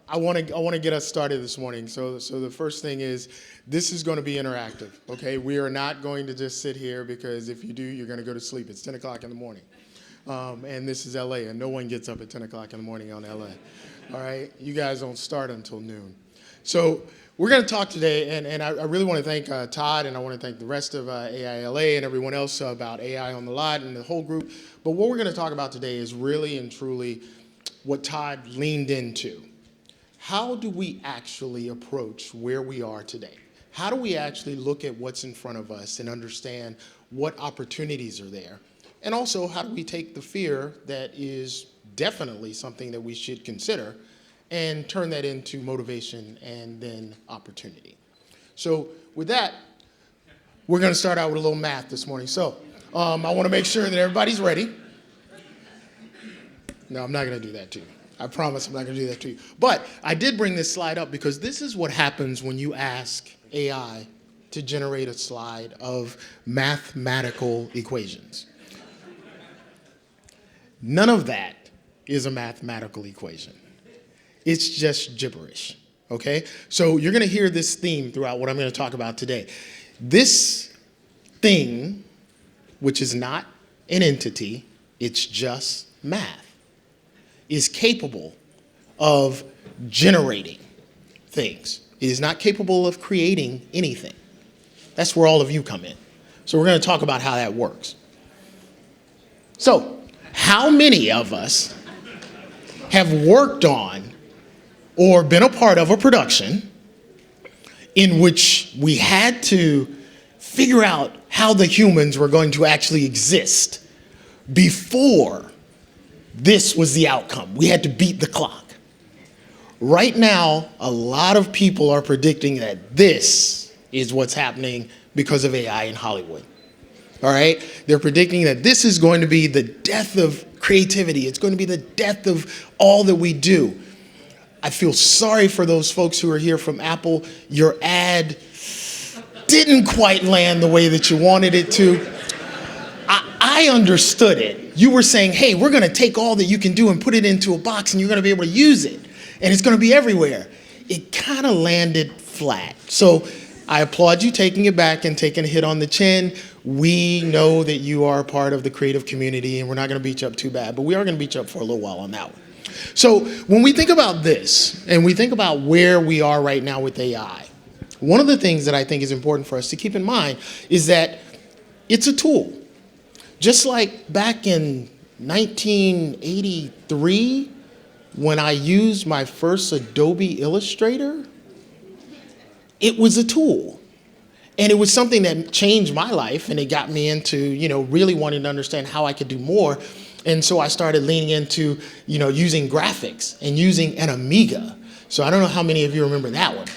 I want to get us started this morning. So the first thing is this is going to be interactive. Okay, we are not going to just sit here because if you do, you're going to go to sleep. It's 10 o'clock in the morning, and this is LA, and no one gets up at 10 o'clock in the morning on LA. All right, you guys don't start until noon. So we're going to talk today, and I really want to thank Todd, and I want to thank the rest of AILA and everyone else about AI on the Lot and the whole group. But what we're going to talk about today is really and truly what Todd leaned into. How do we actually approach where we are today? How do we actually look at what's in front of us and understand what opportunities are there? And also, how do we take the fear that is definitely something that we should consider and turn that into motivation and then opportunity? So with that, we're going to start out with a little math this morning. So I want to make sure that everybody's ready. No, I'm not going to do that to you. I promise I'm not going to do that to you. But I did bring this slide up because this is what happens when you ask AI to generate a slide of mathematical equations. None of that is a mathematical equation. It's just gibberish, okay? So you're going to hear this theme throughout what I'm going to talk about today. This thing, which is not an entity, it's just math, is capable of generating things. It is not capable of creating anything. That's where all of you come in. So we're going to talk about how that works. So, how many of us have worked on or been a part of a production in which we had to figure out how the humans were going to actually exist before this was the outcome? We had to beat the clock. Right now, a lot of people are predicting that this is what's happening because of AI in Hollywood. All right? They're predicting that this is going to be the death of creativity. It's going to be the death of all that we do. I feel sorry for those folks who are here from Apple. Your ad didn't quite land the way that you wanted it to. I understood it. You were saying, hey, we're going to take all that you can do and put it into a box and you're going to be able to use it. And it's going to be everywhere. It kind of landed flat. So I applaud you taking it back and taking a hit on the chin. We know that you are a part of the creative community and we're not going to beat you up too bad, but we are going to beat you up for a little while on that one. So when we think about this and we think about where we are right now with AI, one of the things that I think is important for us to keep in mind is that it's a tool. Just like back in 1983, when I used my first Adobe Illustrator, it was a tool. And it was something that changed my life, and it got me into, really wanting to understand how I could do more. And so I started leaning into, using graphics and using an Amiga. So I don't know how many of you remember that one.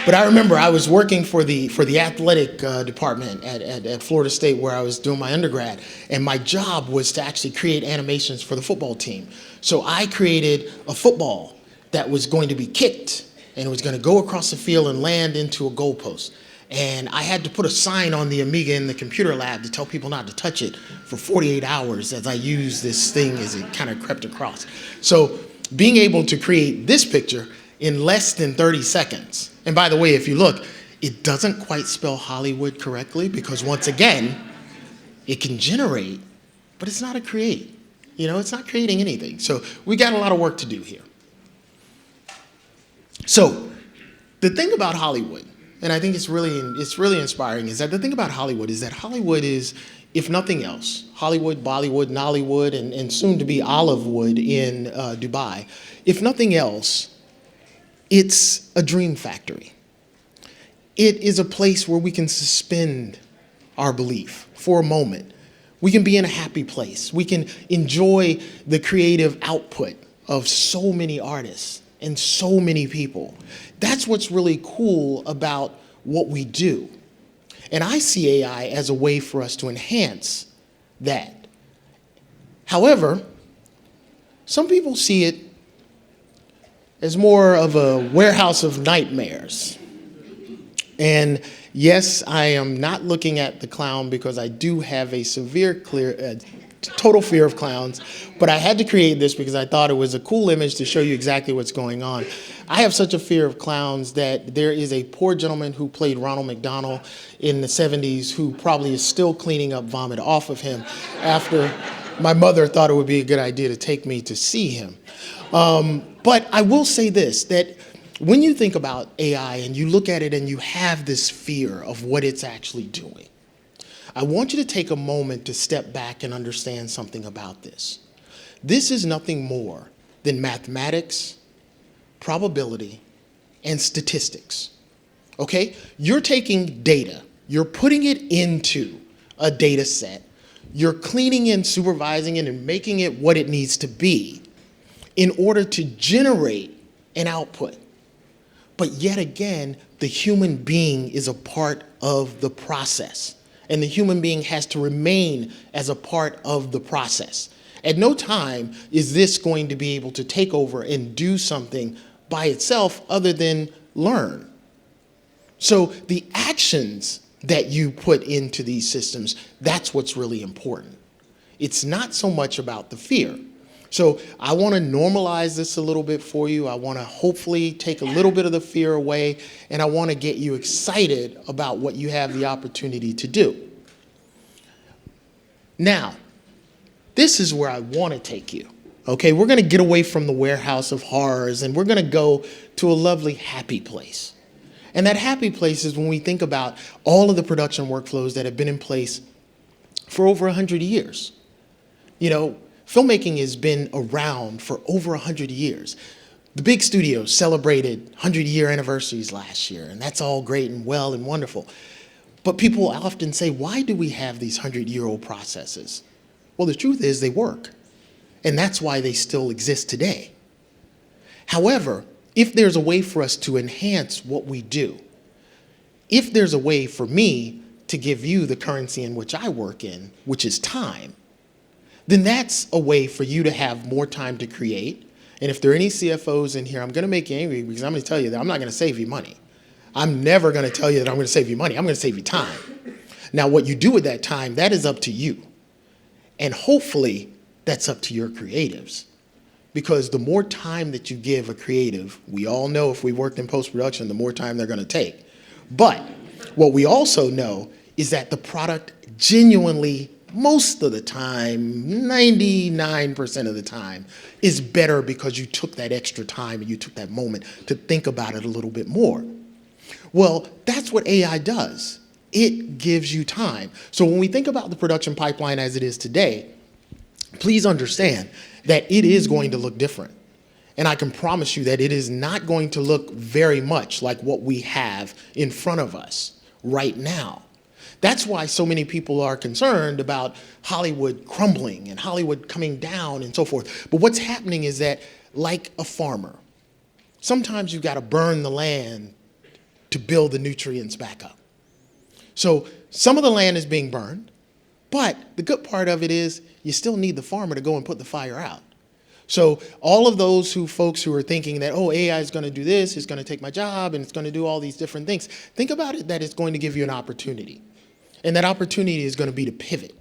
But I remember I was working for the athletic department at Florida State where I was doing my undergrad, and my job was to actually create animations for the football team. So I created a football that was going to be kicked, and it was going to go across the field and land into a goalpost. And I had to put a sign on the Amiga in the computer lab to tell people not to touch it for 48 hours as I used this thing as it kind of crept across. So being able to create this picture in less than 30 seconds. And by the way, if you look, it doesn't quite spell Hollywood correctly because once again, it can generate, but it's not a create. It's not creating anything. So we got a lot of work to do here. So the thing about Hollywood, and I think it's really inspiring, is that the thing about Hollywood is that Hollywood is, if nothing else, Hollywood, Bollywood, Nollywood, and soon to be Olivewood in Dubai, if nothing else, it's a dream factory. It is a place where we can suspend our belief for a moment. We can be in a happy place. We can enjoy the creative output of so many artists and so many people. That's what's really cool about what we do. And I see AI as a way for us to enhance that. However, some people see it as more of a warehouse of nightmares. And yes, I am not looking at the clown because I do have a severe total fear of clowns, but I had to create this because I thought it was a cool image to show you exactly what's going on. I have such a fear of clowns that there is a poor gentleman who played Ronald McDonald in the 70s who probably is still cleaning up vomit off of him after my mother thought it would be a good idea to take me to see him. But I will say this, that when you think about AI and you look at it and you have this fear of what it's actually doing, I want you to take a moment to step back and understand something about this. This is nothing more than mathematics, probability, and statistics. Okay? You're taking data, you're putting it into a data set, you're cleaning and supervising it and making it what it needs to be in order to generate an output. But yet again, the human being is a part of the process. And the human being has to remain as a part of the process. At no time is this going to be able to take over and do something by itself other than learn. So the actions that you put into these systems, that's what's really important. It's not so much about the fear. So I want to normalize this a little bit for you. I want to hopefully take a little bit of the fear away, and I want to get you excited about what you have the opportunity to do. Now, this is where I want to take you. Okay, we're going to get away from the warehouse of horrors, and we're going to go to a lovely happy place. And that happy place is when we think about all of the production workflows that have been in place for over 100 years. You know, filmmaking has been around for over 100 years. The big studios celebrated 100-year anniversaries last year, and that's all great and well and wonderful. But people often say, why do we have these 100-year-old processes? Well, the truth is they work, and that's why they still exist today. However, if there's a way for us to enhance what we do, if there's a way for me to give you the currency in which I work in, which is time, then that's a way for you to have more time to create. And if there are any CFOs in here, I'm going to make you angry because I'm going to tell you that I'm not going to save you money. I'm never going to tell you that I'm going to save you money. I'm going to save you time. Now, what you do with that time, that is up to you. And hopefully, that's up to your creatives. Because the more time that you give a creative, we all know if we worked in post-production, the more time they're going to take. But what we also know is that the product genuinely, most of the time, 99% of the time, is better because you took that extra time and you took that moment to think about it a little bit more. Well, that's what AI does. It gives you time. So when we think about the production pipeline as it is today, please understand that it is going to look different. And I can promise you that it is not going to look very much like what we have in front of us right now. That's why so many people are concerned about Hollywood crumbling and Hollywood coming down and so forth. But what's happening is that, like a farmer, sometimes you've got to burn the land to build the nutrients back up. So some of the land is being burned, but the good part of it is you still need the farmer to go and put the fire out. So all of those folks who are thinking that, oh, AI is going to do this, it's going to take my job, and it's going to do all these different things, think about it that it's going to give you an opportunity. And that opportunity is going to be to pivot,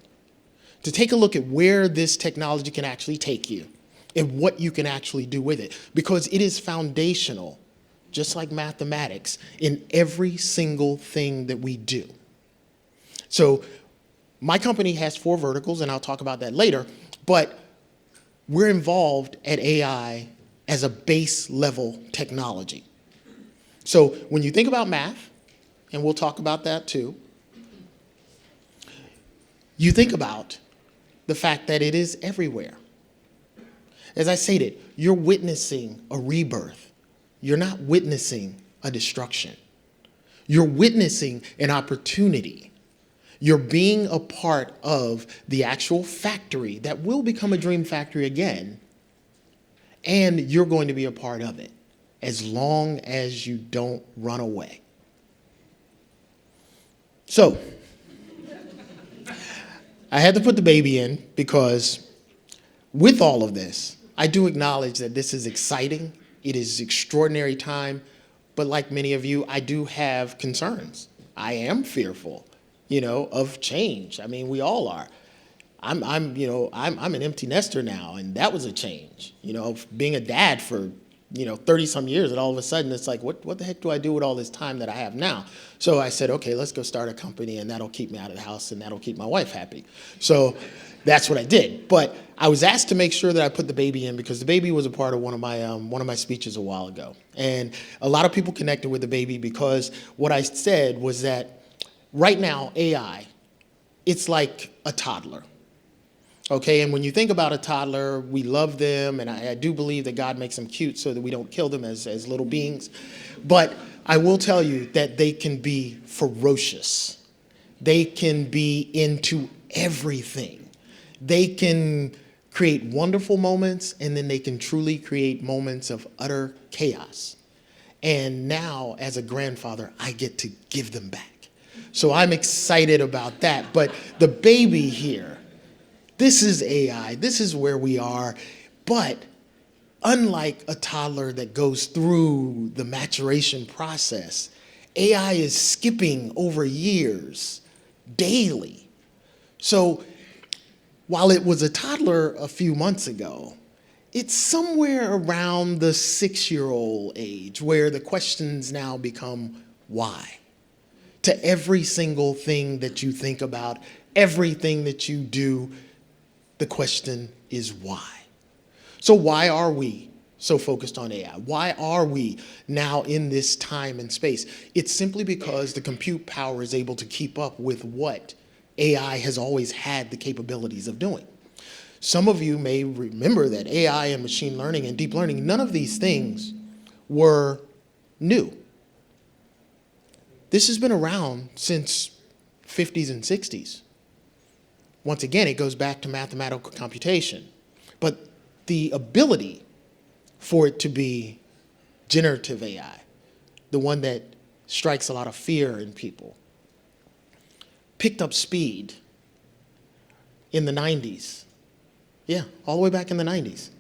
to take a look at where this technology can actually take you and what you can actually do with it. Because it is foundational, just like mathematics, in every single thing that we do. So my company has 4 verticals, and I'll talk about that later, but we're involved at AI as a base level technology. So when you think about math, and we'll talk about that too, you think about the fact that it is everywhere. As I stated, you're witnessing a rebirth. You're not witnessing a destruction. You're witnessing an opportunity. You're being a part of the actual factory that will become a dream factory again, and you're going to be a part of it as long as you don't run away. So, I had to put the baby in because with all of this, I do acknowledge that this is exciting. It is extraordinary time, but like many of you, I do have concerns. I am fearful, of change. I mean, we all are. I'm an empty nester now, and that was a change. Being a dad for 30 some years, and all of a sudden it's like, what the heck do I do with all this time that I have now? So I said, okay, let's go start a company, and that'll keep me out of the house, and that'll keep my wife happy. So that's what I did. But I was asked to make sure that I put the baby in, because the baby was a part of one of my speeches a while ago, and a lot of people connected with the baby because what I said was that right now AI, it's like a toddler. Okay, and when you think about a toddler, we love them, and I do believe that God makes them cute so that we don't kill them as little beings. But I will tell you that they can be ferocious. They can be into everything. They can create wonderful moments, and then they can truly create moments of utter chaos. And now, as a grandfather, I get to give them back. So I'm excited about that. But the baby here, this is AI, this is where we are, but unlike a toddler that goes through the maturation process, AI is skipping over years daily. So while it was a toddler a few months ago, it's somewhere around the 6-year-old age where the questions now become why. To every single thing that you think about, everything that you do, the question is why. So why are we so focused on AI? Why are we now in this time and space? It's simply because the compute power is able to keep up with what AI has always had the capabilities of doing. Some of you may remember that AI and machine learning and deep learning, none of these things were new. This has been around since 50s and 60s. Once again, it goes back to mathematical computation. But the ability for it to be generative AI, the one that strikes a lot of fear in people, picked up speed in the 90s. Yeah, all the way back in the 90s.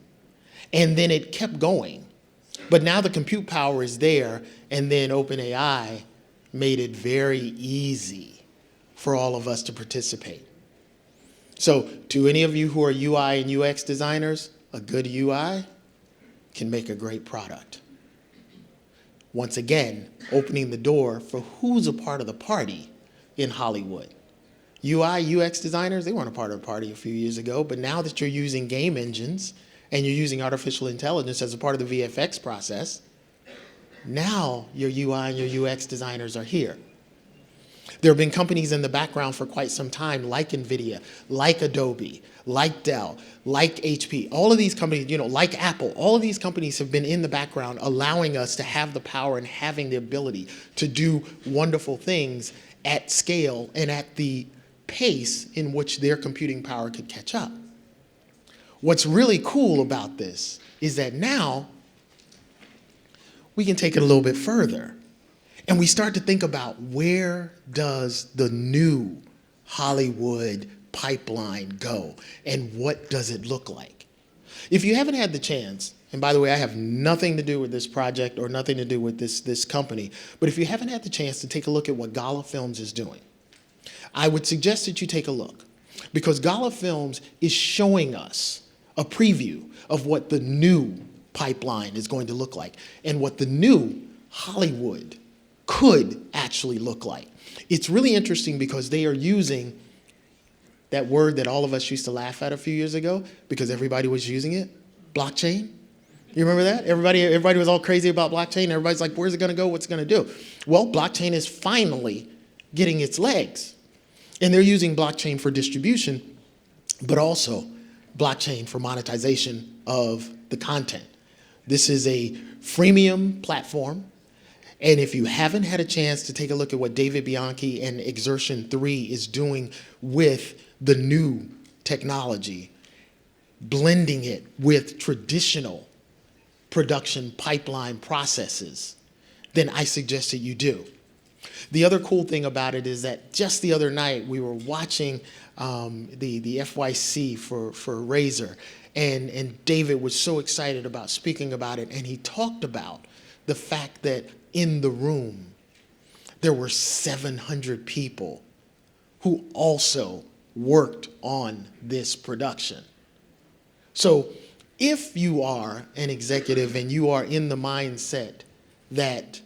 And then it kept going. But now the compute power is there, and then OpenAI made it very easy for all of us to participate. So to any of you who are UI and UX designers, a good UI can make a great product. Once again, opening the door for who's a part of the party in Hollywood. UI, UX designers, they weren't a part of the party a few years ago, but now that you're using game engines and you're using artificial intelligence as a part of the VFX process, now your UI and your UX designers are here. There have been companies in the background for quite some time, like NVIDIA, like Adobe, like Dell, like HP. All of these companies, like Apple, all of these companies have been in the background allowing us to have the power and having the ability to do wonderful things at scale and at the pace in which their computing power could catch up. What's really cool about this is that now we can take it a little bit further. And we start to think about, where does the new Hollywood pipeline go? And what does it look like? If you haven't had the chance, and by the way, I have nothing to do with this project or nothing to do with this company, but if you haven't had the chance to take a look at what Gala Films is doing, I would suggest that you take a look, because Gala Films is showing us a preview of what the new pipeline is going to look like and what the new Hollywood could actually look like. It's really interesting because they are using that word that all of us used to laugh at a few years ago because everybody was using it, blockchain. You remember that? Everybody was all crazy about blockchain. Everybody's like, where's it going to go? What's it going to do? Well, blockchain is finally getting its legs. And they're using blockchain for distribution, but also blockchain for monetization of the content. This is a freemium platform. And if you haven't had a chance to take a look at what David Bianchi and Exertion 3 is doing with the new technology, blending it with traditional production pipeline processes, then I suggest that you do. The other cool thing about it is that just the other night we were watching the FYC for Razer, and David was so excited about speaking about it, and he talked about the fact that in the room there were 700 people who also worked on this production. So if you are an executive and you are in the mindset that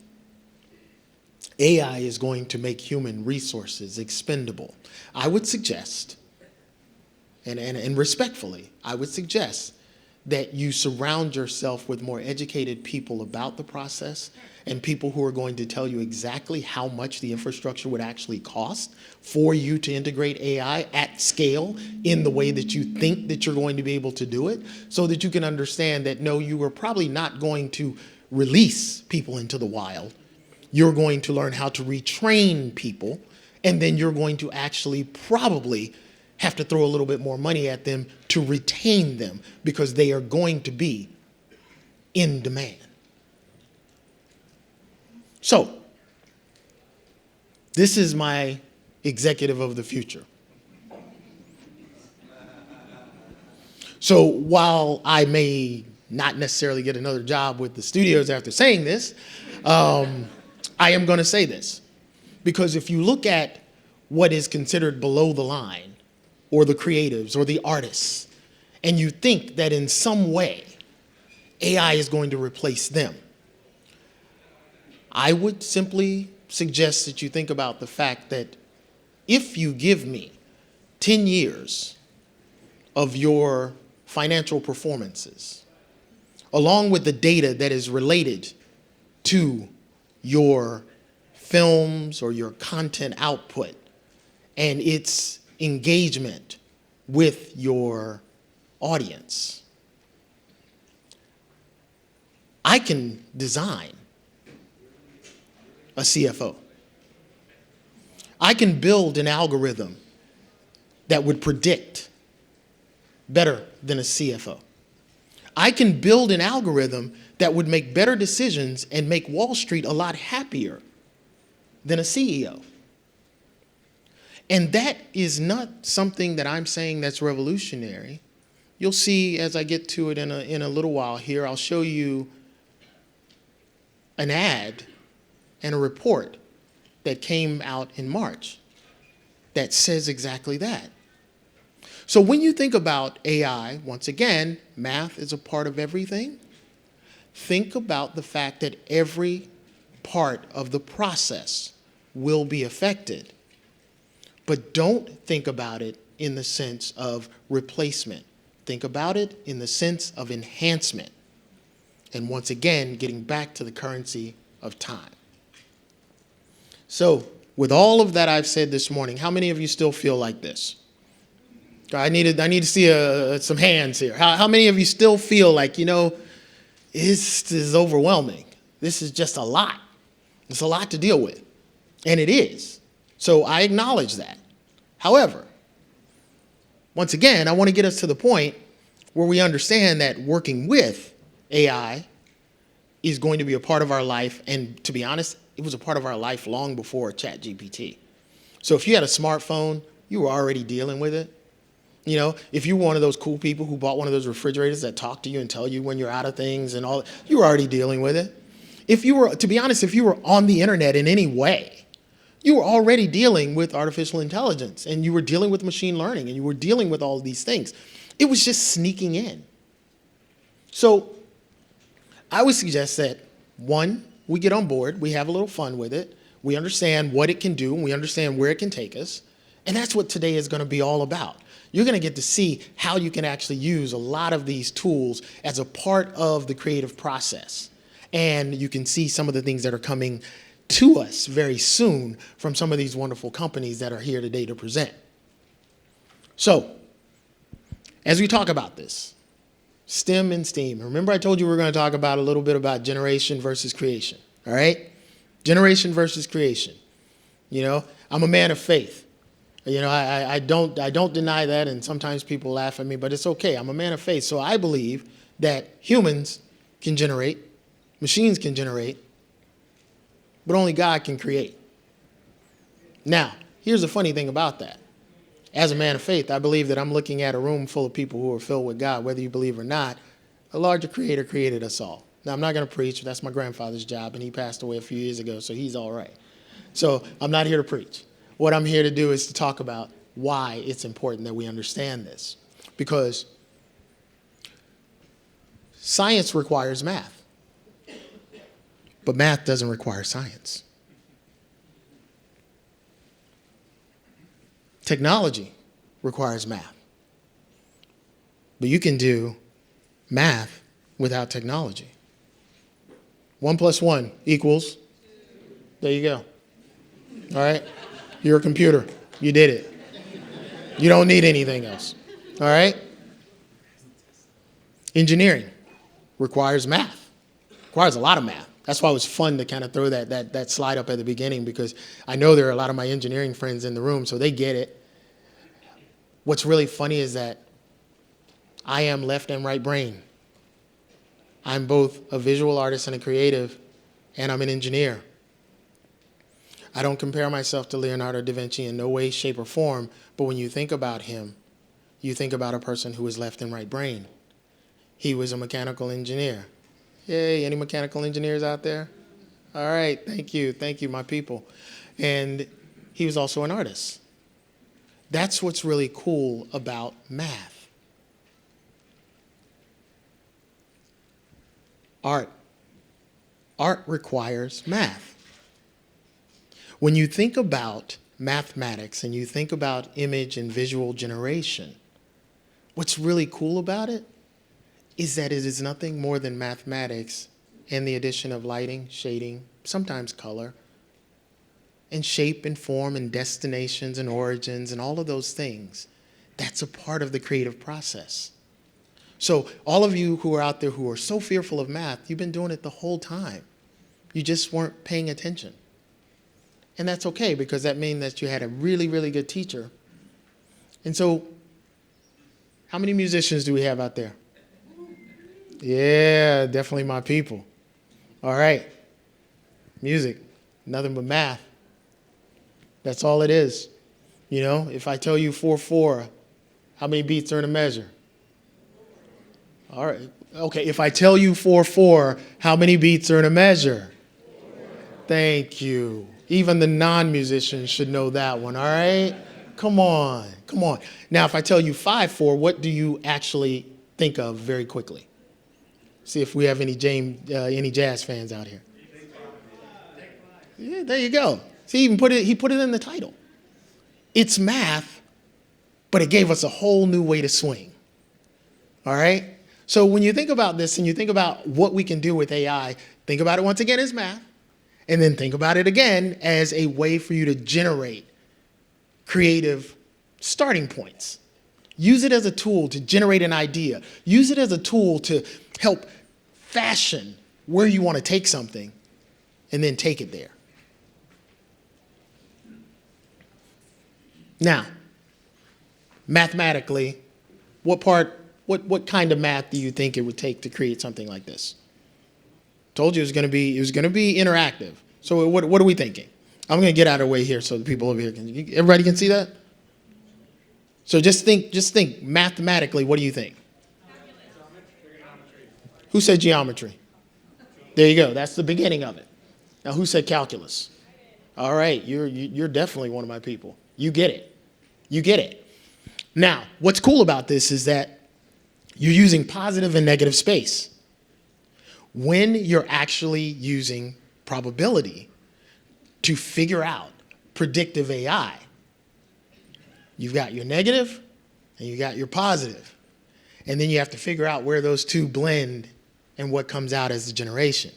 AI is going to make human resources expendable, I would suggest, and respectfully, I would suggest that you surround yourself with more educated people about the process and people who are going to tell you exactly how much the infrastructure would actually cost for you to integrate AI at scale in the way that you think that you're going to be able to do it, so that you can understand that, no, you are probably not going to release people into the wild. You're going to learn how to retrain people, and then you're going to actually probably have to throw a little bit more money at them to retain them, because they are going to be in demand. So, this is my executive of the future. So while I may not necessarily get another job with the studios after saying this, I am going to say this. Because if you look at what is considered below the line, or the creatives, or the artists, and you think that in some way AI is going to replace them, I would simply suggest that you think about the fact that if you give me 10 years of your financial performances, along with the data that is related to your films or your content output and its engagement with your audience, I can design a CFO. I can build an algorithm that would predict better than a CFO. I can build an algorithm that would make better decisions and make Wall Street a lot happier than a CEO. And that is not something that I'm saying that's revolutionary. You'll see as I get to it in a little while here, I'll show you an ad and a report that came out in March that says exactly that. So when you think about AI, once again, math is a part of everything. Think about the fact that every part of the process will be affected. But don't think about it in the sense of replacement. Think about it in the sense of enhancement. And once again, getting back to the currency of time. So, with all of that I've said this morning, how many of you still feel like this? I need to see some hands here. How many of you still feel like, this is overwhelming? This is just a lot. It's a lot to deal with. And it is. So I acknowledge that. However, once again, I want to get us to the point where we understand that working with AI is going to be a part of our life. And to be honest, it was a part of our life long before ChatGPT. So if you had a smartphone, you were already dealing with it. If you were one of those cool people who bought one of those refrigerators that talk to you and tell you when you're out of things and all, you were already dealing with it. If you were on the internet in any way, you were already dealing with artificial intelligence, and you were dealing with machine learning, and you were dealing with all of these things. It was just sneaking in. So I would suggest that, one, we get on board, we have a little fun with it, we understand what it can do, and we understand where it can take us, and that's what today is going to be all about. You're going to get to see how you can actually use a lot of these tools as a part of the creative process. And you can see some of the things that are coming to us very soon from some of these wonderful companies that are here today to present. So, as we talk about this, STEM and STEAM, remember I told you we were going to talk about a little bit about generation versus creation, all right? Generation versus creation. I'm a man of faith. I don't deny that, and sometimes people laugh at me, but it's okay. I'm a man of faith, so I believe that humans can generate, machines can generate, but only God can create. Now, here's the funny thing about that. As a man of faith, I believe that I'm looking at a room full of people who are filled with God, whether you believe or not. A larger creator created us all. Now, I'm not going to preach. That's my grandfather's job, and he passed away a few years ago, so he's all right. So I'm not here to preach. What I'm here to do is to talk about why it's important that we understand this. Because science requires math, but math doesn't require science. Technology requires math, but you can do math without technology. 1 + 1 equals, there you go. All right? You're a computer. You did it. You don't need anything else. All right? Engineering requires math. Requires a lot of math. That's why it was fun to kind of throw that slide up at the beginning, because I know there are a lot of my engineering friends in the room, so they get it. What's really funny is that I am left and right brain. I'm both a visual artist and a creative, and I'm an engineer. I don't compare myself to Leonardo da Vinci in no way, shape, or form, but when you think about him, you think about a person who is left and right brain. He was a mechanical engineer. Yay, any mechanical engineers out there? All right, thank you, my people. And he was also an artist. That's what's really cool about math. Art requires math. When you think about mathematics and you think about image and visual generation, what's really cool about it is that it is nothing more than mathematics and the addition of lighting, shading, sometimes color, and shape and form and destinations and origins and all of those things. That's a part of the creative process. So all of you who are out there who are so fearful of math, you've been doing it the whole time. You just weren't paying attention. And that's okay, because that means that you had a really, really good teacher. And so, how many musicians do we have out there? Yeah, definitely my people. All right. Music, nothing but math. That's all it is. You know, if I tell you 4/4, how many beats are in a measure? All right. Okay, if I tell you 4/4, how many beats are in a measure? Thank you. Even the non-musicians should know that one, all right? Come on. Now, if I tell you 5/4, what do you actually think of very quickly? See if we have any jazz fans out here. Yeah, there you go. See, he put it in the title. It's math, but it gave us a whole new way to swing. All right? So when you think about this and you think about what we can do with AI, think about it once again as math, and then think about it again as a way for you to generate creative starting points. Use it as a tool to generate an idea. Use it as a tool to help fashion where you want to take something and then take it there. Now, mathematically, what kind of math do you think it would take to create something like this? Told you it was going to be interactive. So what are we thinking? I'm going to get out of the way here so the people over here everybody can see that? So just think mathematically, what do you think? Who said geometry? There you go. That's the beginning of it. Now, who said calculus? All right, you're definitely one of my people. You get it. Now, what's cool about this is that you're using positive and negative space. When you're actually using probability to figure out predictive AI, you've got your negative and you got your positive. And then you have to figure out where those two blend and what comes out as the generation.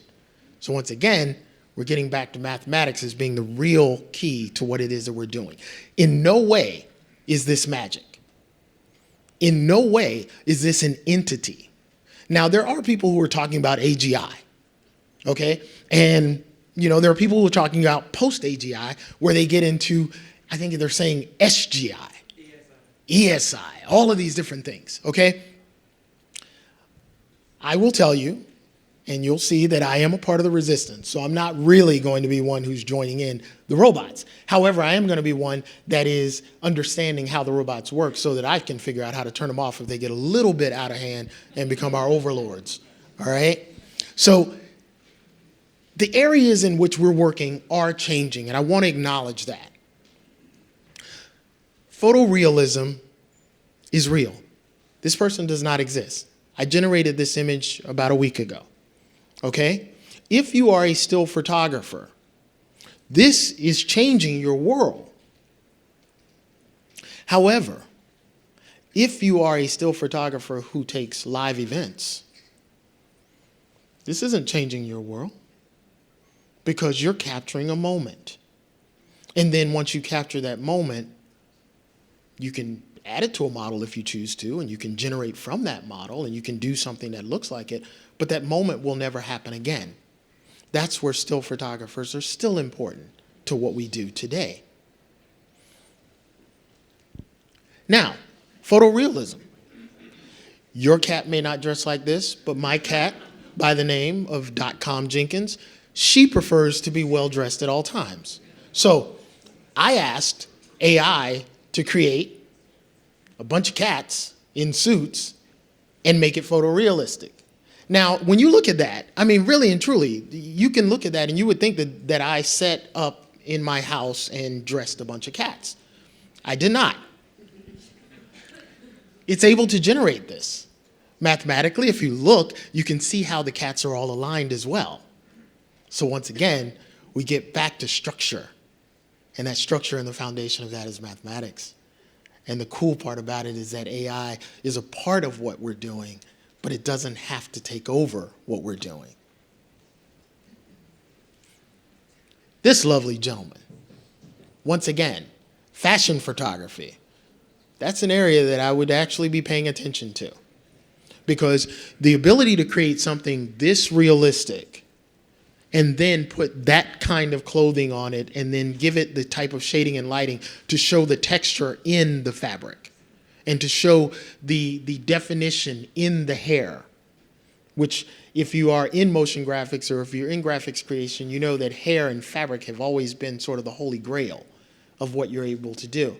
So once again, we're getting back to mathematics as being the real key to what it is that we're doing. In no way is this magic. In no way is this an entity. Now, there are people who are talking about AGI, okay? And, there are people who are talking about post-AGI where they get into, I think they're saying SGI, ESI, all of these different things, okay? I will tell you, and you'll see that I am a part of the resistance, so I'm not really going to be one who's joining in the robots. However, I am going to be one that is understanding how the robots work so that I can figure out how to turn them off if they get a little bit out of hand and become our overlords, all right? So the areas in which we're working are changing, and I want to acknowledge that. Photorealism is real. This person does not exist. I generated this image about a week ago. Okay? If you are a still photographer, this is changing your world. However, if you are a still photographer who takes live events, this isn't changing your world because you're capturing a moment. And then once you capture that moment, you can add it to a model if you choose to, and you can generate from that model, and you can do something that looks like it, but that moment will never happen again. That's where still photographers are still important to what we do today. Now, photorealism. Your cat may not dress like this, but my cat, by the name of .com Jenkins, she prefers to be well-dressed at all times. So I asked AI to create a bunch of cats in suits and make it photorealistic. Now, when you look at that, I mean, really and truly, you can look at that and you would think that I set up in my house and dressed a bunch of cats. I did not. It's able to generate this. Mathematically, if you look, you can see how the cats are all aligned as well. So once again, we get back to structure. And that structure and the foundation of that is mathematics. And the cool part about it is that AI is a part of what we're doing, but it doesn't have to take over what we're doing. This lovely gentleman, once again, fashion photography. That's an area that I would actually be paying attention to, because the ability to create something this realistic and then put that kind of clothing on it and then give it the type of shading and lighting to show the texture in the fabric and to show the definition in the hair, which if you are in motion graphics or if you're in graphics creation, you know that hair and fabric have always been sort of the holy grail of what you're able to do.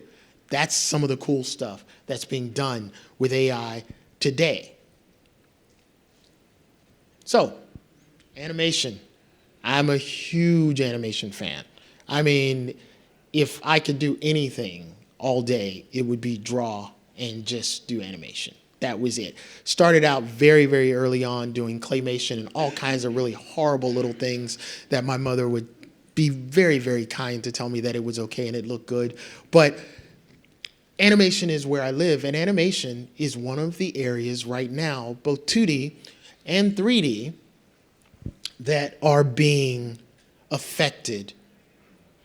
That's some of the cool stuff that's being done with AI today. So, animation. I'm a huge animation fan. I mean, if I could do anything all day, it would be draw and just do animation. That was it. Started out very, very early on doing claymation and all kinds of really horrible little things that my mother would be very, very kind to tell me that it was okay and it looked good. But animation is where I live, and animation is one of the areas right now, both 2D and 3D, that are being affected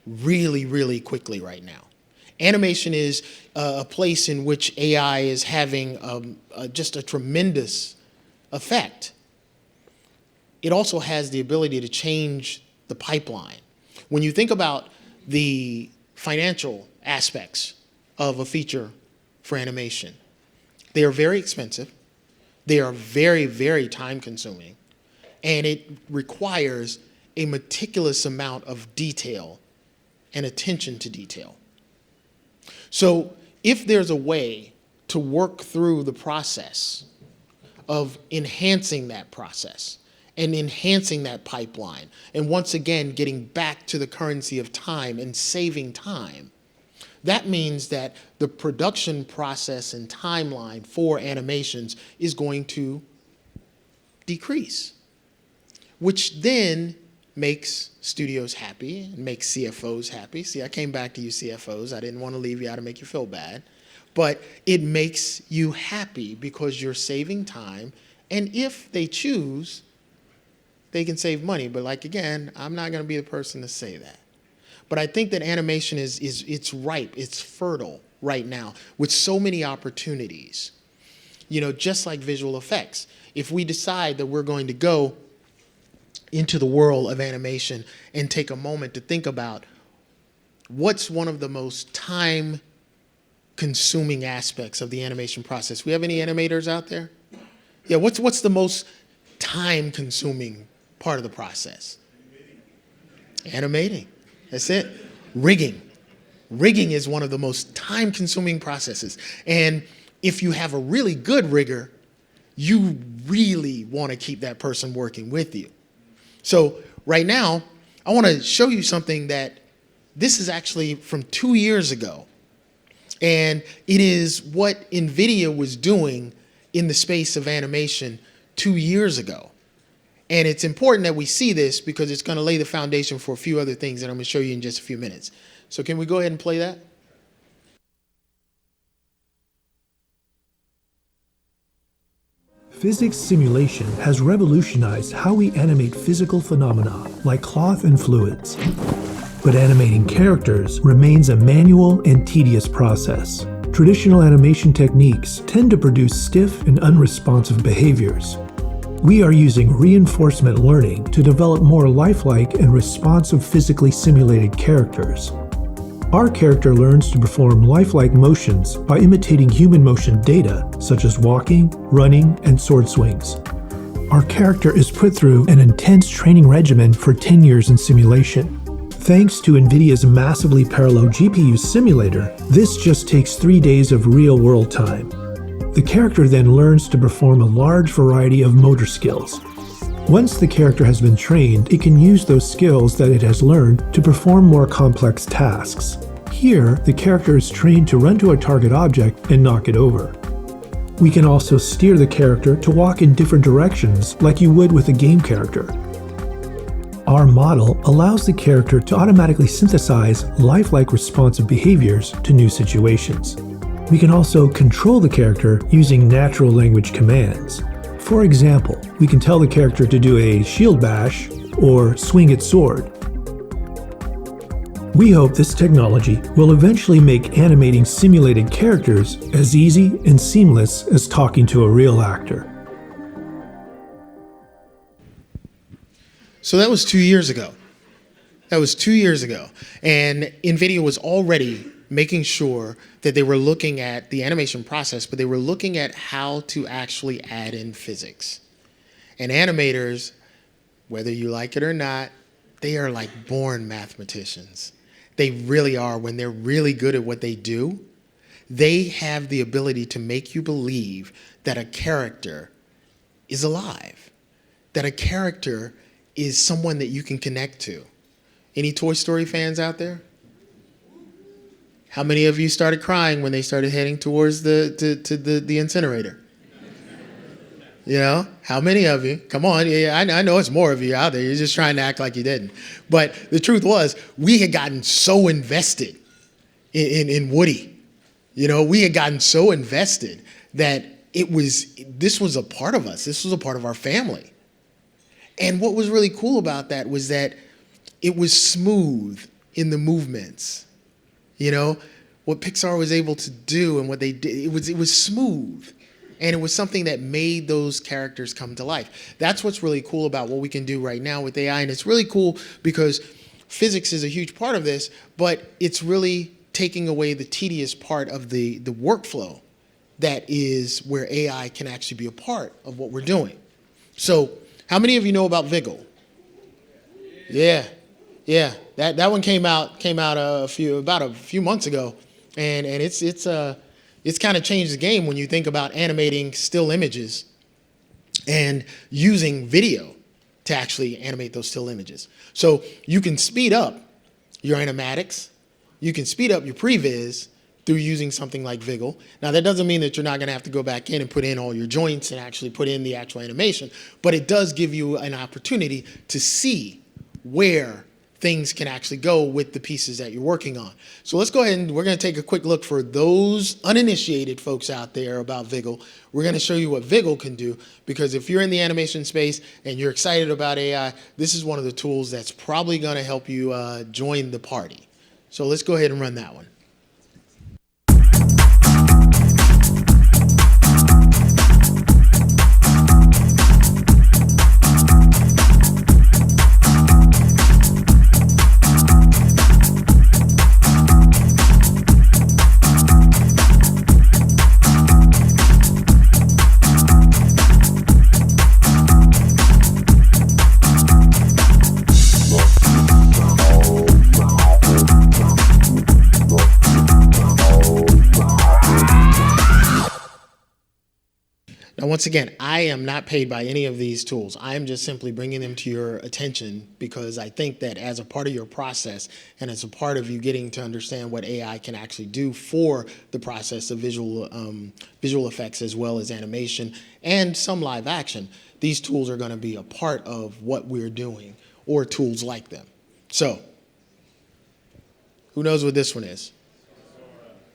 really, really quickly right now. Animation is a place in which AI is having just a tremendous effect. It also has the ability to change the pipeline. When you think about the financial aspects of a feature for animation, they are very expensive. They are very, very time-consuming. And it requires a meticulous amount of detail and attention to detail. So if there's a way to work through the process of enhancing that process and enhancing that pipeline, and once again getting back to the currency of time and saving time, that means that the production process and timeline for animations is going to decrease, which then makes studios happy and makes CFOs happy. See, I came back to you CFOs. I didn't want to leave you out to make you feel bad. But it makes you happy because you're saving time. And if they choose, they can save money. But like, again, I'm not going to be the person to say that. But I think that animation it's ripe, it's fertile right now with so many opportunities. You know, just like visual effects. If we decide that we're going to go into the world of animation and take a moment to think about what's one of the most time-consuming aspects of the animation process. We have any animators out there? Yeah, what's the most time-consuming part of the process? Animating. That's it. Rigging. Rigging is one of the most time-consuming processes. And if you have a really good rigger, you really want to keep that person working with you. So right now, I want to show you something that this is actually from 2 years ago. And it is what NVIDIA was doing in the space of animation 2 years ago. And it's important that we see this because it's going to lay the foundation for a few other things that I'm going to show you in just a few minutes. So can we go ahead and play that? Physics simulation has revolutionized how we animate physical phenomena like cloth and fluids. But animating characters remains a manual and tedious process. Traditional animation techniques tend to produce stiff and unresponsive behaviors. We are using reinforcement learning to develop more lifelike and responsive physically simulated characters. Our character learns to perform lifelike motions by imitating human motion data, such as walking, running, and sword swings. Our character is put through an intense training regimen for 10 years in simulation. Thanks to NVIDIA's massively parallel GPU simulator, this just takes 3 days of real-world time. The character then learns to perform a large variety of motor skills. Once the character has been trained, it can use those skills that it has learned to perform more complex tasks. Here, the character is trained to run to a target object and knock it over. We can also steer the character to walk in different directions like you would with a game character. Our model allows the character to automatically synthesize lifelike responsive behaviors to new situations. We can also control the character using natural language commands. For example, we can tell the character to do a shield bash or swing its sword. We hope this technology will eventually make animating simulated characters as easy and seamless as talking to a real actor. So that was 2 years ago. That was 2 years ago. And NVIDIA was already making sure that they were looking at the animation process, but they were looking at how to actually add in physics. And animators, whether you like it or not, they are like born mathematicians. They really are. When they're really good at what they do, they have the ability to make you believe that a character is alive, that a character is someone that you can connect to. Any Toy Story fans out there? How many of you started crying when they started heading towards the incinerator? You know, how many of you? Come on, yeah, I know it's more of you out there. You're just trying to act like you didn't. But the truth was, we had gotten so invested in Woody. You know, we had gotten so invested that this was a part of us. This was a part of our family. And what was really cool about that was that it was smooth in the movements. You know, what Pixar was able to do and what they did, it was smooth. And it was something that made those characters come to life. That's what's really cool about what we can do right now with AI. And it's really cool because physics is a huge part of this, but it's really taking away the tedious part of the workflow that is where AI can actually be a part of what we're doing. So how many of you know about Vigil? Yeah. That one came out a few months ago, and it's kind of changed the game when you think about animating still images and using video to actually animate those still images. So you can speed up your animatics, you can speed up your previs through using something like Vigil. Now that doesn't mean that you're not going to have to go back in and put in all your joints and actually put in the actual animation, but it does give you an opportunity to see where things can actually go with the pieces that you're working on. So let's go ahead and we're going to take a quick look for those uninitiated folks out there about Vigil. We're going to show you what Vigil can do, because if you're in the animation space and you're excited about AI, this is one of the tools that's probably going to help you join the party. So let's go ahead and run that one. once again, I am not paid by any of these tools. I am just simply bringing them to your attention because I think that as a part of your process and as a part of you getting to understand what AI can actually do for the process of visual effects as well as animation and some live action, these tools are going to be a part of what we're doing, or tools like them. So, who knows what this one is?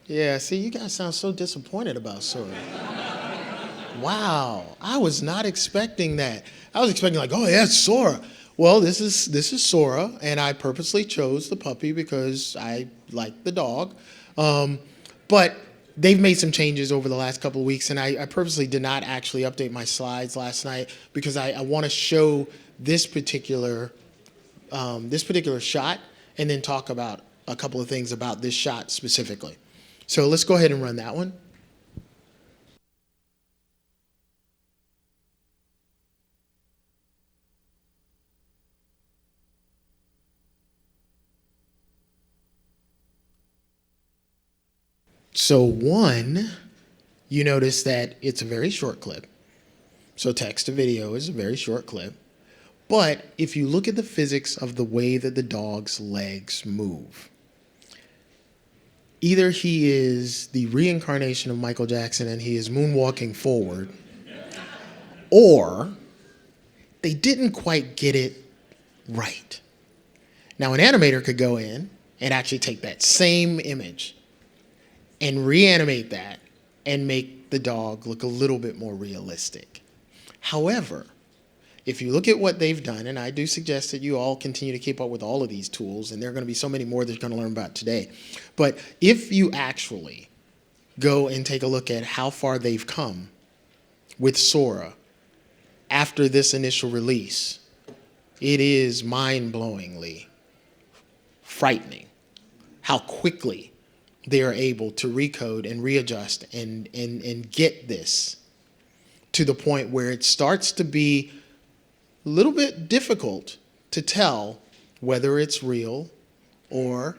Yeah, see, you guys sound so disappointed about Sora. Wow, I was not expecting that. I was expecting like, oh yeah, it's Sora. Well, this is Sora, and I purposely chose the puppy because I like the dog. But they've made some changes over the last couple of weeks, and I purposely did not actually update my slides last night because I want to show this particular shot and then talk about a couple of things about this shot specifically. So let's go ahead and run that one. So one, you notice that it's a very short clip. So text to video is a very short clip. But if you look at the physics of the way that the dog's legs move, either he is the reincarnation of Michael Jackson and he is moonwalking forward, or they didn't quite get it right. Now, an animator could go in and actually take that same image and reanimate that and make the dog look a little bit more realistic. However, if you look at what they've done, and I do suggest that you all continue to keep up with all of these tools, and there are going to be so many more that you're going to learn about today. But if you actually go and take a look at how far they've come with Sora after this initial release, it is mind-blowingly frightening how quickly they are able to recode and readjust and get this to the point where it starts to be a little bit difficult to tell whether it's real or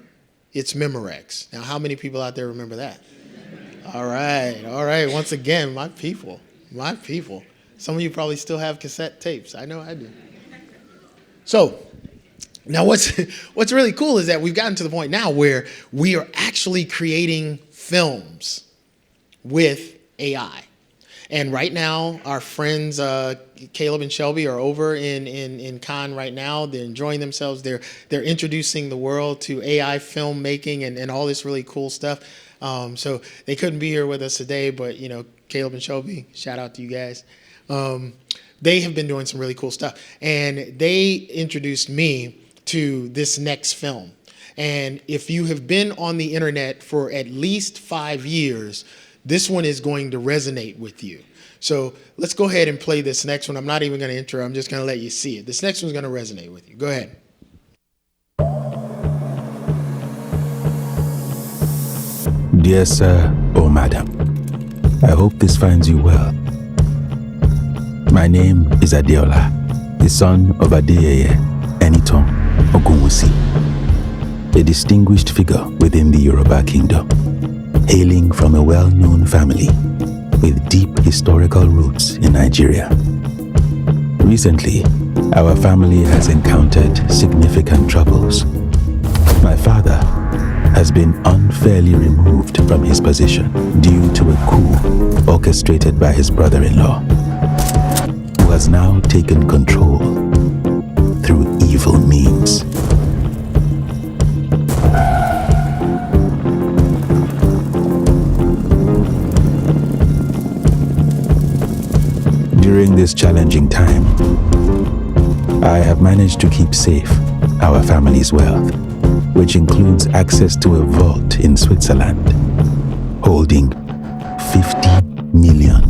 it's Memorex. Now, how many people out there remember that? All right. Once again, my people. Some of you probably still have cassette tapes. I know I do. So, now what's really cool is that we've gotten to the point now where we are actually creating films with AI. And right now, our friends Caleb and Shelby are over in Cannes right now. They're enjoying themselves. They're introducing the world to AI filmmaking and all this really cool stuff. So they couldn't be here with us today, but Caleb and Shelby, shout out to you guys. They have been doing some really cool stuff, and they introduced me to this next film. And if you have been on the internet for at least 5 years, this one is going to resonate with you. So let's go ahead and play this next one. I'm not even going to intro. I'm just going to let you see it. This next one's going to resonate with you. Go ahead. Dear sir or madam, I hope this finds you well. My name is Adeola, the son of Adeyeye Enitan Ogunwusi, a distinguished figure within the Yoruba kingdom, hailing from a well-known family with deep historical roots in Nigeria. Recently, our family has encountered significant troubles. My father has been unfairly removed from his position due to a coup orchestrated by his brother-in-law, who has now taken control through evil means. During this challenging time, I have managed to keep safe our family's wealth, which includes access to a vault in Switzerland holding $50 million.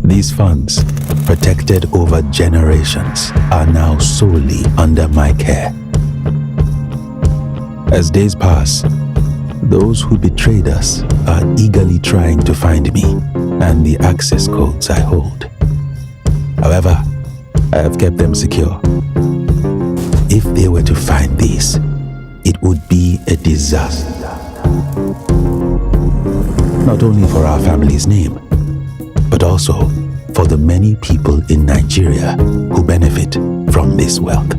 These funds, protected over generations, are now solely under my care. As days pass, those who betrayed us are eagerly trying to find me and the access codes I hold. However, I have kept them secure. If they were to find these, it would be a disaster. not only for our family's name, but also for the many people in Nigeria who benefit from this wealth.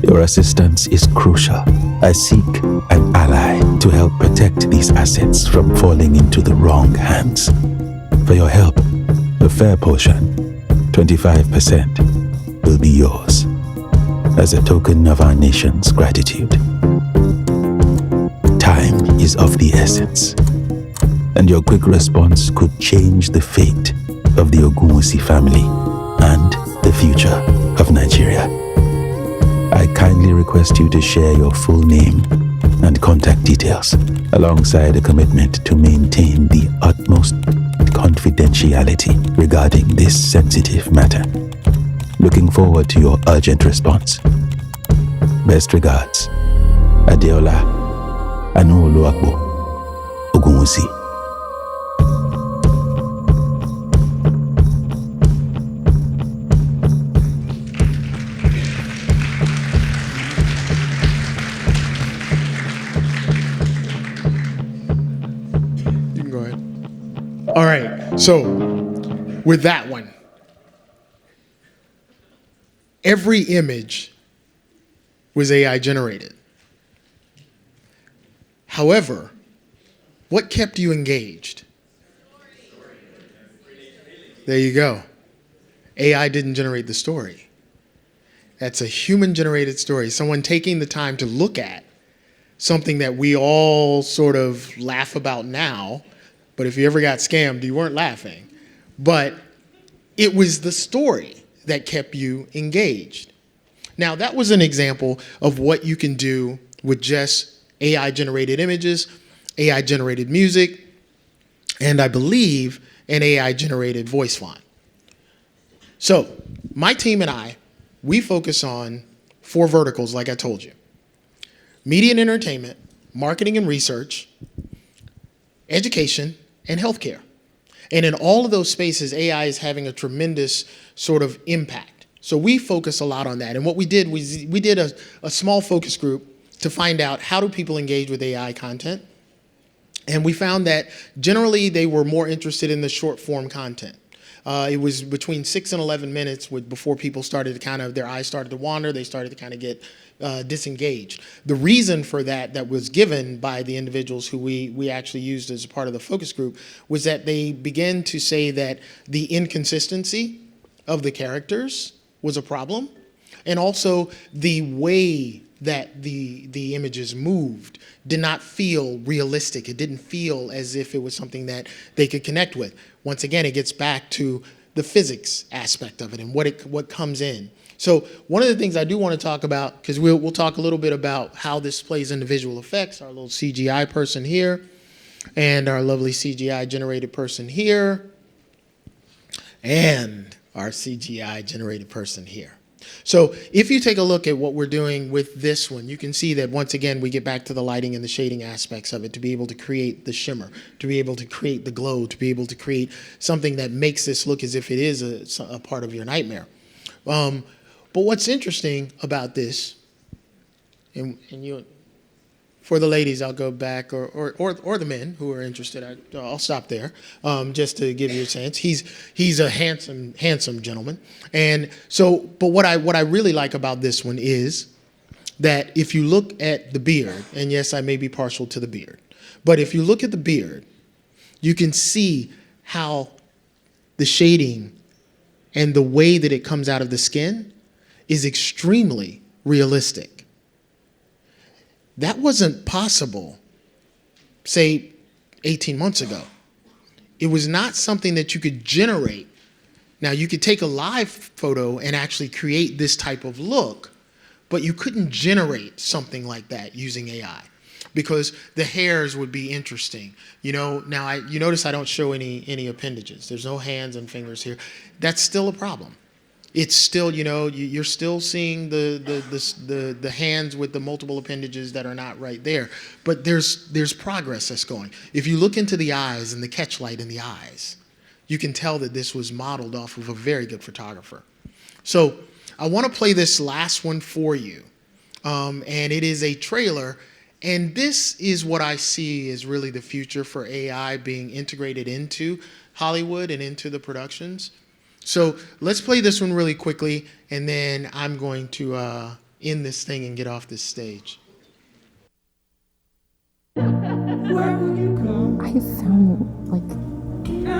Your assistance is crucial. I seek an ally to help protect these assets from falling into the wrong hands. For your help, a fair portion, 25%, will be yours as a token of our nation's gratitude. Time is of the essence, and your quick response could change the fate of the Ogunwusi family and the future of Nigeria. I kindly request you to share your full name and contact details, alongside a commitment to maintain the utmost confidentiality regarding this sensitive matter. Looking forward to your urgent response. Best regards, Adeola Anuoluwakbo Ogunwusi. All right, so with that one, every image was AI generated. However, what kept you engaged? There you go. AI didn't generate the story. That's a human-generated story, someone taking the time to look at something that we all sort of laugh about now. But if you ever got scammed, you weren't laughing. But it was the story that kept you engaged. Now, that was an example of what you can do with just AI-generated images, AI-generated music, and I believe an AI-generated voice font. So my team and I, we focus on 4 verticals, like I told you: media and entertainment, marketing and research, education, and healthcare. And in all of those spaces, AI is having a tremendous sort of impact. So we focus a lot on that. And what we did was we did a small focus group to find out, how do people engage with AI content? And we found that generally they were more interested in the short form content. It was between 6 and 11 minutes before people started to their eyes started to wander, they started to kind of get disengaged. The reason for that was given by the individuals who we actually used as a part of the focus group, was that they began to say that the inconsistency of the characters was a problem, and also the way that the images moved did not feel realistic. It didn't feel as if it was something that they could connect with. Once again, it gets back to the physics aspect of it and what comes in. So one of the things I do want to talk about, because we'll talk a little bit about how this plays into visual effects, our little CGI person here, and our lovely CGI generated person here, and our CGI generated person here. So if you take a look at what we're doing with this one, you can see that once again we get back to the lighting and the shading aspects of it, to be able to create the shimmer, to be able to create the glow, to be able to create something that makes this look as if it is a part of your nightmare. But what's interesting about this, and you, for the ladies, I'll go back, or the men who are interested, I'll stop there, just to give you a sense. He's a handsome gentleman, and so. But what I really like about this one is that if you look at the beard, and yes, I may be partial to the beard, but if you look at the beard, you can see how the shading and the way that it comes out of the skin is extremely realistic. That wasn't possible, say, 18 months ago. It was not something that you could generate. Now, you could take a live photo and actually create this type of look, but you couldn't generate something like that using AI, because the hairs would be interesting. You know, now you notice I don't show any appendages. There's no hands and fingers here. That's still a problem. It's still, you know, you're still seeing the hands with the multiple appendages that are not right there. But there's progress that's going. If you look into the eyes and the catch light in the eyes, you can tell that this was modeled off of a very good photographer. So I want to play this last one for you. And it is a trailer. And this is what I see as really the future for AI being integrated into Hollywood and into the productions. So let's play this one really quickly, and then I'm going to end this thing and get off this stage. I found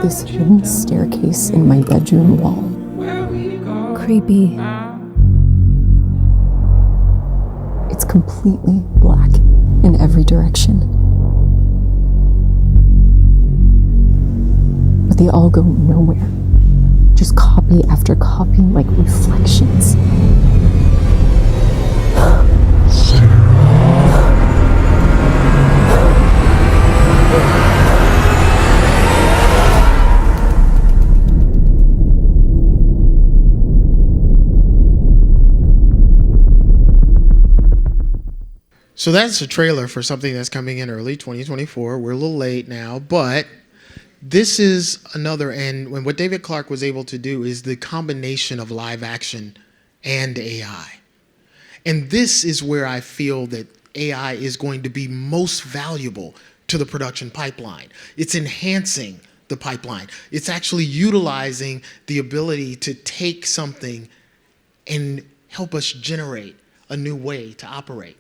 this hidden staircase in my bedroom wall. Creepy. It's completely black in every direction. But they all go nowhere. Just copy after copy, like reflections. So that's a trailer for something that's coming in early 2024. We're a little late now, but this is another, and what David Clark was able to do is the combination of live action and AI. And this is where I feel that AI is going to be most valuable to the production pipeline. It's enhancing the pipeline. It's actually utilizing the ability to take something and help us generate a new way to operate.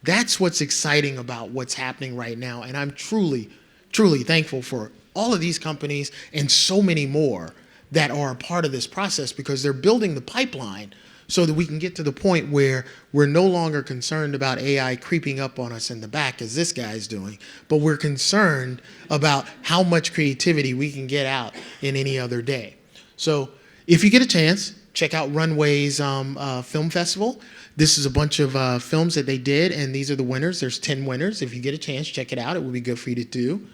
That's what's exciting about what's happening right now. And I'm truly, truly thankful for all of these companies and so many more that are a part of this process, because they're building the pipeline so that we can get to the point where we're no longer concerned about AI creeping up on us in the back as this guy's doing, but we're concerned about how much creativity we can get out in any other day. So if you get a chance, check out Runway's film festival. This is a bunch of films that they did, and these are the winners. There's 10 winners. If you get a chance, check it out. It would be good for you to do.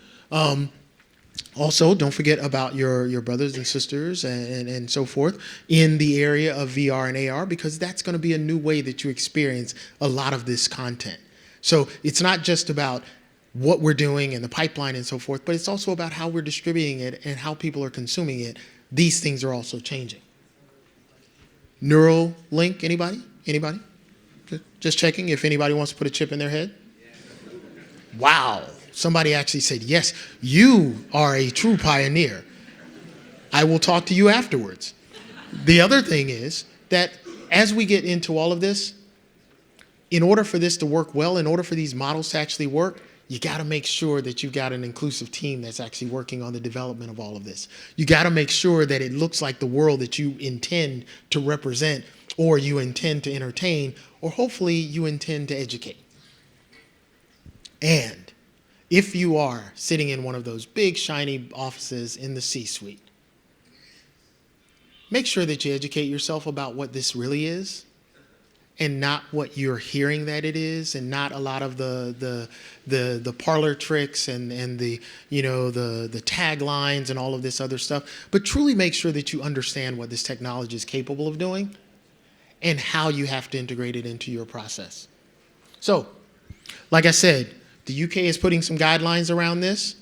Also, don't forget about your brothers and sisters and so forth in the area of VR and AR, because that's going to be a new way that you experience a lot of this content. So it's not just about what we're doing and the pipeline and so forth, but it's also about how we're distributing it and how people are consuming it. These things are also changing. Neuralink, anybody? Anybody? Just checking if anybody wants to put a chip in their head. Wow. Somebody actually said, yes, you are a true pioneer. I will talk to you afterwards. The other thing is that as we get into all of this, in order for this to work well, in order for these models to actually work, you got to make sure that you've got an inclusive team that's actually working on the development of all of this. You got to make sure that it looks like the world that you intend to represent, or you intend to entertain, or hopefully you intend to educate. And if you are sitting in one of those big, shiny offices in the C-suite, make sure that you educate yourself about what this really is, and not what you're hearing that it is, and not a lot of the parlor tricks and the taglines and all of this other stuff. But truly make sure that you understand what this technology is capable of doing and how you have to integrate it into your process. So, like I said, the UK is putting some guidelines around this.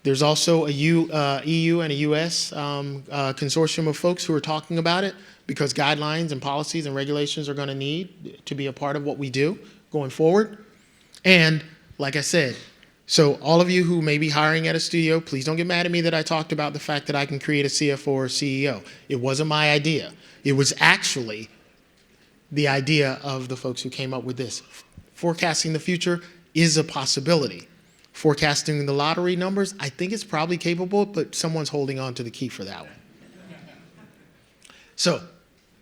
There's also a EU and a US consortium of folks who are talking about it, because guidelines and policies and regulations are going to need to be a part of what we do going forward. And like I said, so all of you who may be hiring at a studio, please don't get mad at me that I talked about the fact that I can create a CFO or a CEO. It wasn't my idea. It was actually the idea of the folks who came up with this. Forecasting the future is a possibility. Forecasting the lottery numbers, I think it's probably capable, but someone's holding on to the key for that one. So,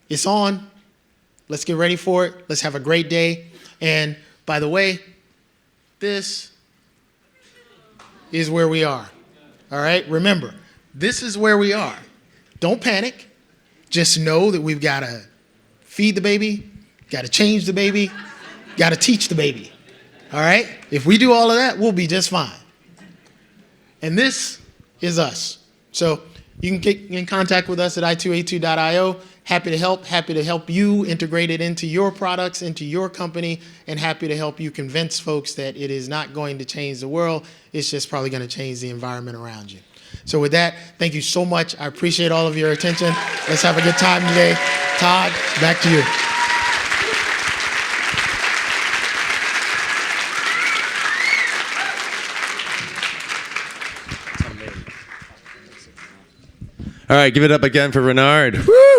it's on. Let's get ready for it. Let's have a great day. And by the way, this is where we are. All right? Remember, this is where we are. Don't panic. Just know that we've got to feed the baby, got to change the baby, got to teach the baby. All right? If we do all of that, we'll be just fine. And this is us. So you can get in contact with us at i2a2.io. Happy to help you integrate it into your products, into your company, and happy to help you convince folks that it is not going to change the world. It's just probably going to change the environment around you. So with that, thank you so much. I appreciate all of your attention. Let's have a good time today. Todd, back to you. All right, give it up again for Renard. Woo!